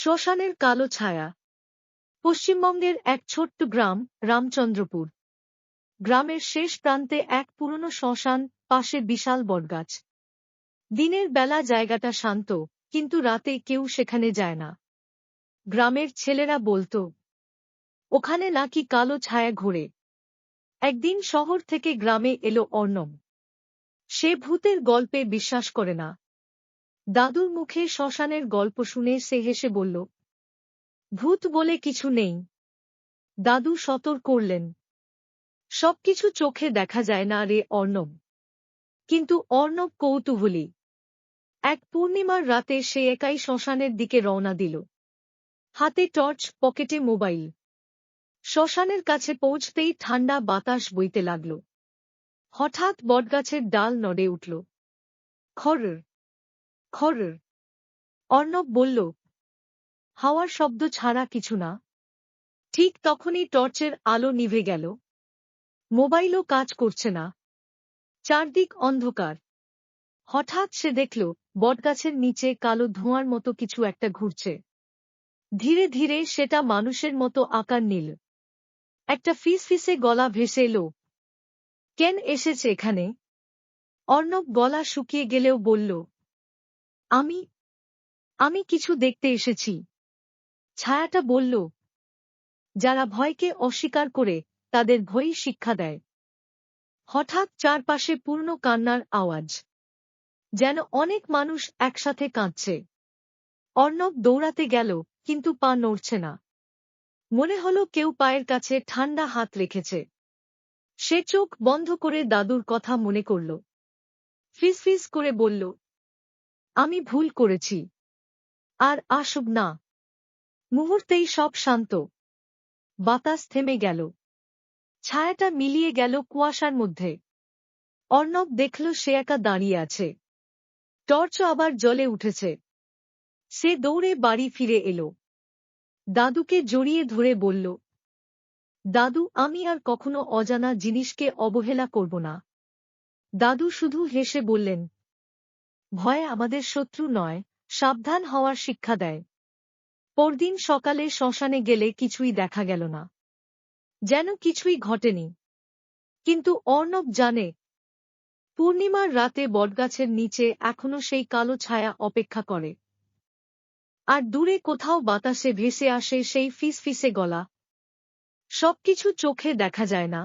শ্মশানের কালো ছায়া। পশ্চিমবঙ্গের এক ছোট্ট গ্রাম, রামচন্দ্রপুর। গ্রামের শেষ প্রান্তে এক পুরনো শ্মশান, পাশে বিশাল বটগাছ। দিনের বেলা জায়গাটা শান্ত, কিন্তু রাতে কেউ সেখানে যায় না। গ্রামের ছেলেরা বলতো, ওখানে নাকি কালো ছায়া ঘোরে। একদিন শহর থেকে গ্রামে এলো অর্ণব। সে ভূতের গল্পে বিশ্বাস করে না। দাদুর মুখে শ্মশানের গল্প শুনে সে হেসে বলল, ভূত বলে কিছু নেই। দাদু সতর্ক করলেন, সবকিছু চোখে দেখা যায় না রে অর্ণব। কিন্তু অর্ণব কৌতূহলী। এক পূর্ণিমার রাতে সে একাই শ্মশানের দিকে রওনা দিল। হাতে টর্চ, পকেটে মোবাইল। শ্মশানের কাছে পৌঁছতেই ঠান্ডা বাতাস বইতে লাগল। হঠাৎ বটগাছের ডাল নড়ে উঠল। খরর খরর। অর্ণব বলল, হাওয়ার শব্দ ছাড়া কিছু না। ঠিক তখনই টর্চের আলো নিভে গেল। মোবাইলও কাজ করছে না। চারদিক অন্ধকার। হঠাৎ সে দেখল, বটগাছের নিচে কালো ধোঁয়ার মতো কিছু একটা ঘুরছে। ধীরে ধীরে সেটা মানুষের মতো আকার নিল। একটা ফিসফিসে গলা ভেসে এলো, কেন এসেছে এখানে? অর্ণব গলা শুকিয়ে গেলেও বলল, আমি আমি কিছু দেখতে এসেছি। ছায়াটা বলল, যারা ভয়কে অস্বীকার করে, তাদের ভয়ই শিক্ষা দেয়। হঠাৎ চারপাশে পূর্ণ কান্নার আওয়াজ, যেন অনেক মানুষ একসাথে কাঁদছে। অর্ণব দৌড়াতে গেল, কিন্তু পা নড়ছে না। মনে হলো কেউ পায়ের কাছে ঠান্ডা হাত রেখেছে। সে চোখ বন্ধ করে দাদুর কথা মনে করল। ফিসফিস করে বলল, আমি ভুল করেছি, আর আসব না। মুহূর্তেই সব শান্ত। বাতাস থেমে গেল। ছায়াটা মিলিয়ে গেল কুয়াশার মধ্যে। অর্ণব দেখল সে একা দাঁড়িয়ে আছে। টর্চ আবার জ্বলে উঠেছে। সে দৌড়ে বাড়ি ফিরে এলো। দাদুকে জড়িয়ে ধরে বলল, দাদু, আমি আর কখনো অজানা জিনিসকে অবহেলা করব না। দাদু শুধু হেসে বললেন, ভয় আমাদের শত্রু নয়, সাবধান হওয়ার শিক্ষা দেয়। পরদিন সকালে শ্মশানে গেলে কিছুই দেখা গেল না। যেন কিছুই ঘটেনি। কিন্তু অর্ণব জানে, পূর্ণিমার রাতে বটগাছের নিচে এখনো সেই কালো ছায়া অপেক্ষা করে। আর দূরে কোথাও বাতাসে ভেসে আসে সেই ফিসফিসে গলা। সবকিছু চোখে দেখা যায় না।